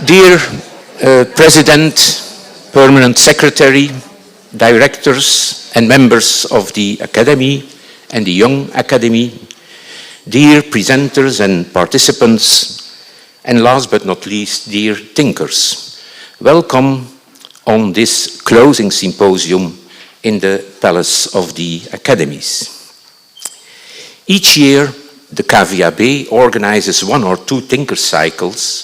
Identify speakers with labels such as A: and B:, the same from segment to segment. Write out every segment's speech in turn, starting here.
A: Dear President, Permanent Secretary, Directors and members of the Academy and the Young Academy, dear presenters and participants, and last but not least, dear thinkers, welcome on this closing symposium in the Palace of the Academies. Each year, the KVAB organizes one or two thinker cycles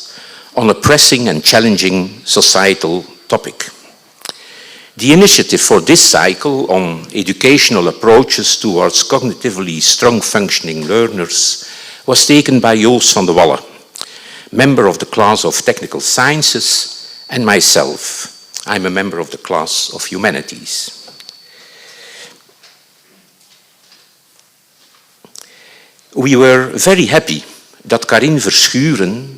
A: on a pressing and challenging societal topic. The initiative for this cycle on educational approaches towards cognitively strong functioning learners was taken by Joost van de Walle, member of the class of Technical Sciences, and myself. I'm a member of the class of Humanities. We were very happy that Lieven Verschaffel,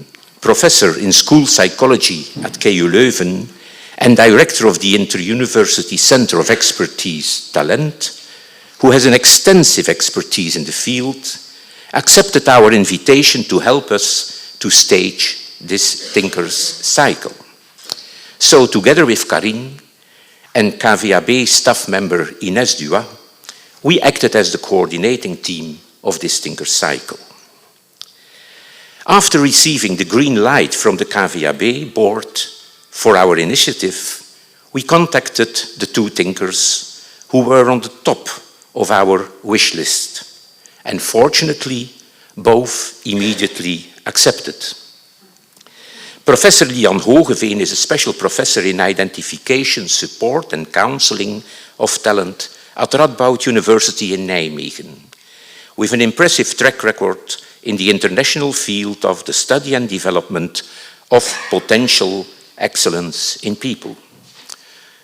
A: professor in school psychology at KU Leuven and director of the Inter-University Center of Expertise Talent, who has an extensive expertise in the field, accepted our invitation to help us to stage this Thinkers Cycle. So together with Karin and KVAB staff member Ines Dua, we acted as the coordinating team of this Thinkers Cycle. After receiving the green light from the KVAB board for our initiative, we contacted the two thinkers who were on the top of our wish list, and fortunately, both immediately accepted. Professor Lian Hogeveen is a special professor in identification, support and counseling of talent at Radboud University in Nijmegen, with an impressive track record in the international field of the study and development of potential excellence in people.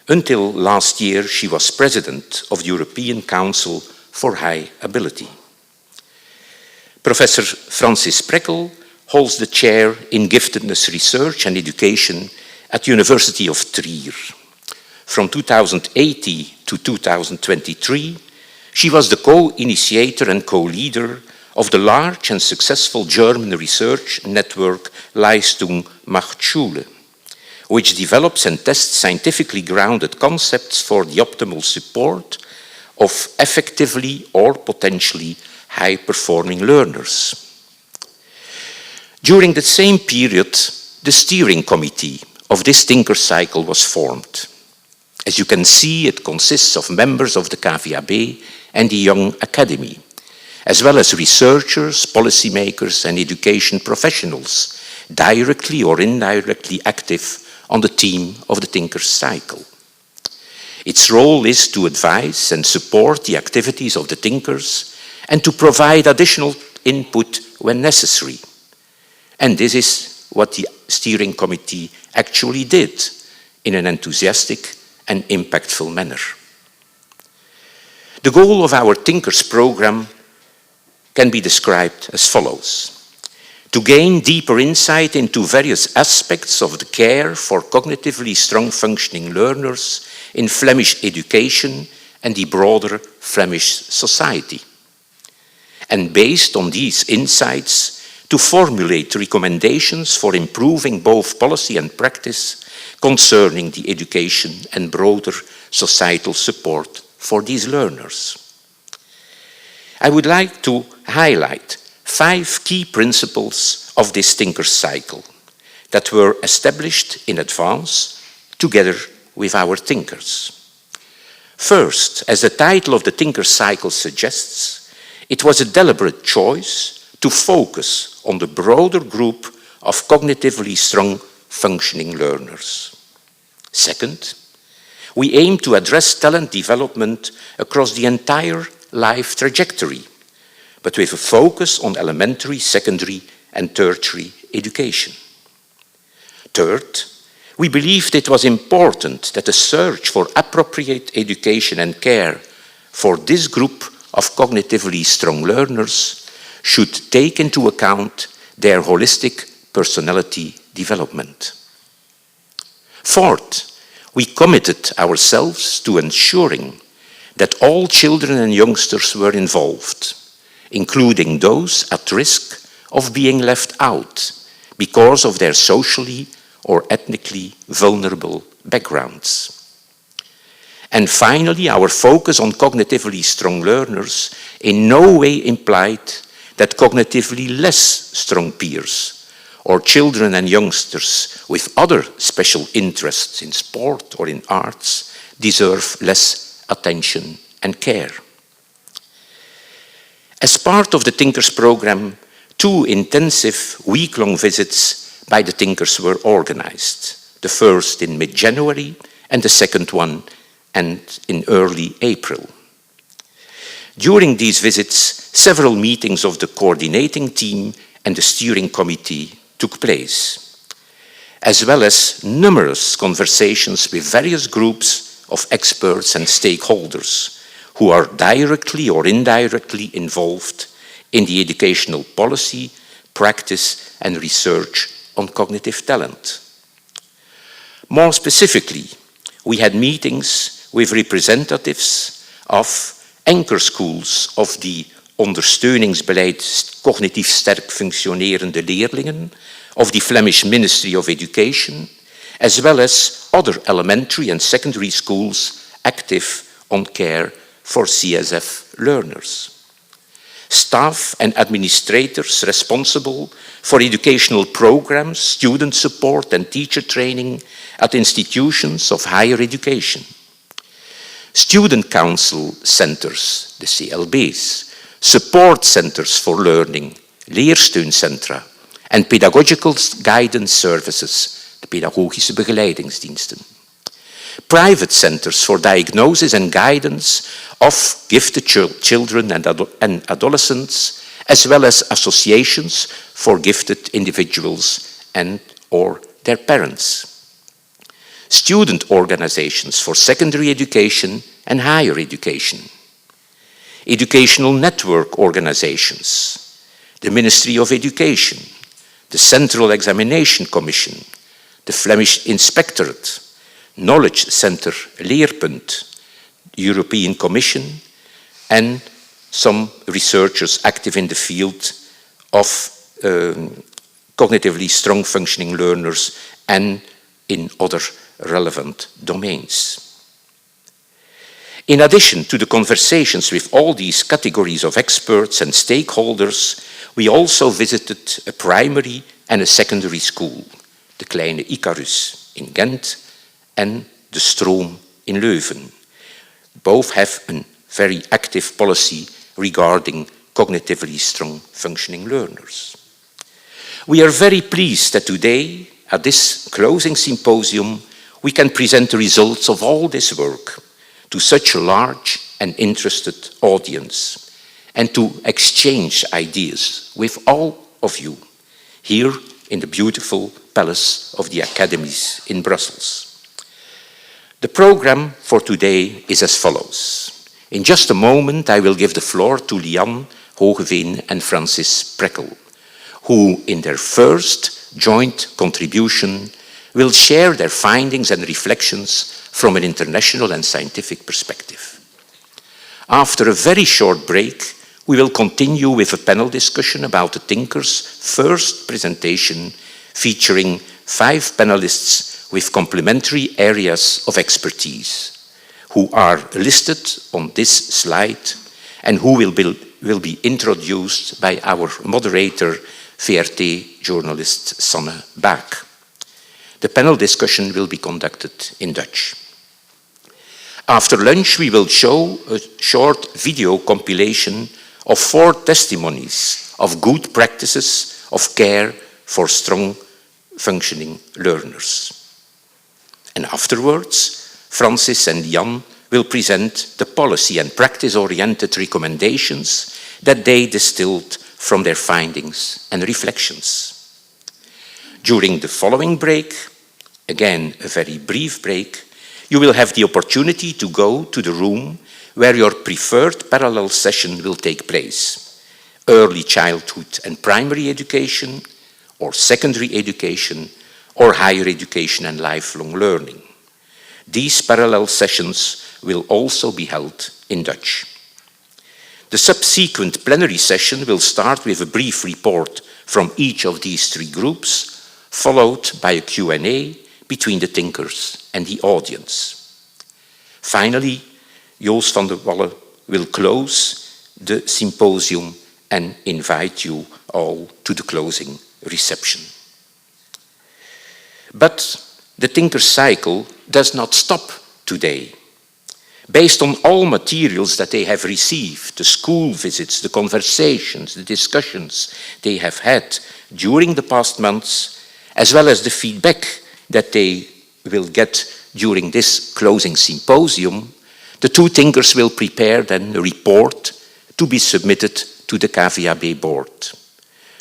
A: Until last year, she was president of the European Council for High Ability. Professor Francis Prekkel holds the chair in Giftedness Research and Education at the University of Trier. From 2018 to 2023, she was the co-initiator and co-leader of the large and successful German research network Leistung macht Schule, which develops and tests scientifically grounded concepts for the optimal support of effectively or potentially high-performing learners. During the same period, the steering committee of this Thinker Cycle was formed. As you can see, it consists of members of the KVAB and the Young Academy, as well as researchers, policymakers, and education professionals, directly or indirectly active on the theme of the Thinkers Cycle. Its role is to advise and support the activities of the thinkers and to provide additional input when necessary. And this is what the steering committee actually did in an enthusiastic and impactful manner. The goal of our Thinkers program can be described as follows: to gain deeper insight into various aspects of the care for cognitively strong functioning learners in Flemish education and the broader Flemish society. And based on these insights, to formulate recommendations for improving both policy and practice concerning the education and broader societal support for these learners. I would like to highlight 5 key principles of this Thinker Cycle that were established in advance together with our thinkers. First, as the title of the Thinker Cycle suggests, it was a deliberate choice to focus on the broader group of cognitively strong functioning learners. Second, we aim to address talent development across the entire life trajectory, but with a focus on elementary, secondary, and tertiary education. Third, we believed it was important that the search for appropriate education and care for this group of cognitively strong learners should take into account their holistic personality development. Fourth, we committed ourselves to ensuring that all children and youngsters were involved, including those at risk of being left out because of their socially or ethnically vulnerable backgrounds. And finally, our focus on cognitively strong learners in no way implied that cognitively less strong peers or children and youngsters with other special interests in sport or in arts deserve less attention and care. As part of the Thinkers program, 2 intensive week-long visits by the Thinkers were organized. The first in mid-January and the second one in early April. During these visits, several meetings of the coordinating team and the steering committee took place, as well as numerous conversations with various groups of experts and stakeholders who are directly or indirectly involved in the educational policy, practice, and research on cognitive talent. More specifically, we had meetings with representatives of anchor schools of the ondersteuningsbeleid cognitief sterk functionerende leerlingen of the Flemish Ministry of Education, as well as other elementary and secondary schools active on care for CSF learners. Staff and administrators responsible for educational programs, student support and teacher training at institutions of higher education. Student council centers, the CLB's, support centers for learning, leersteuncentra, and pedagogical guidance services, de pedagogische begeleidingsdiensten. Private centers for diagnosis and guidance of gifted children and adolescents, as well as associations for gifted individuals and or their parents. Student organizations for secondary education and higher education. Educational network organizations, the Ministry of Education, the Central Examination Commission, the Flemish Inspectorate, Knowledge Center Leerpunt, the European Commission, and some researchers active in the field of cognitively strong functioning learners and in other relevant domains. In addition to the conversations with all these categories of experts and stakeholders, we also visited a primary and a secondary school, the Kleine Icarus in Ghent and the Stroom in Leuven. Both have a very active policy regarding cognitively strong functioning learners. We are very pleased that today, at this closing symposium, we can present the results of all this work to such a large and interested audience and to exchange ideas with all of you here in the beautiful Palace of the Academies in Brussels. The program for today is as follows. In just a moment, I will give the floor to Lian Hogeveen and Francis Prekkel, who in their first joint contribution will share their findings and reflections from an international and scientific perspective. After a very short break, we will continue with a panel discussion about the Thinkers' first presentation featuring 5 panelists with complementary areas of expertise who are listed on this slide and who will be introduced by our moderator, VRT journalist Sanne Baak. The panel discussion will be conducted in Dutch. After lunch, we will show a short video compilation of 4 testimonies of good practices of care for strong functioning learners. And afterwards, Francis and Jan will present the policy and practice-oriented recommendations that they distilled from their findings and reflections. During the following break, again a very brief break, you will have the opportunity to go to the room where your preferred parallel session will take place. Early childhood and primary education, or secondary education, or higher education and lifelong learning. These parallel sessions will also be held in Dutch. The subsequent plenary session will start with a brief report from each of these 3 groups, followed by a Q&A between the thinkers and the audience. Finally, Joost van der Wallen will close the symposium and invite you all to the closing reception. But the Thinker's Cycle does not stop today. Based on all materials that they have received, the school visits, the conversations, the discussions they have had during the past months, as well as the feedback that they will get during this closing symposium, the two thinkers will prepare then a report to be submitted to the KVAB board.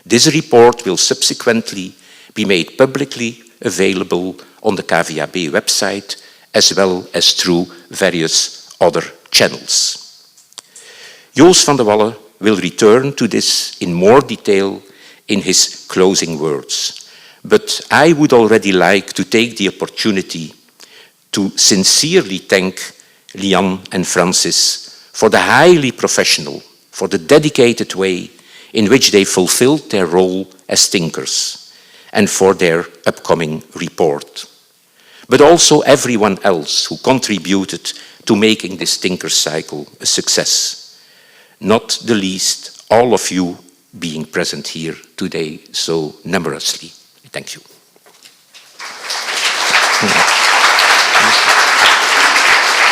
A: This report will subsequently be made publicly available on the KVAB website, as well as through various other channels. Joost van der Wallen will return to this in more detail in his closing words. But I would already like to take the opportunity to sincerely thank Lian and Francis for the highly professional, for the dedicated way in which they fulfilled their role as thinkers, and for their upcoming report. But also everyone else who contributed to making this Thinker's Cycle a success. Not the least, all of you being present here today so numerously. Thank you.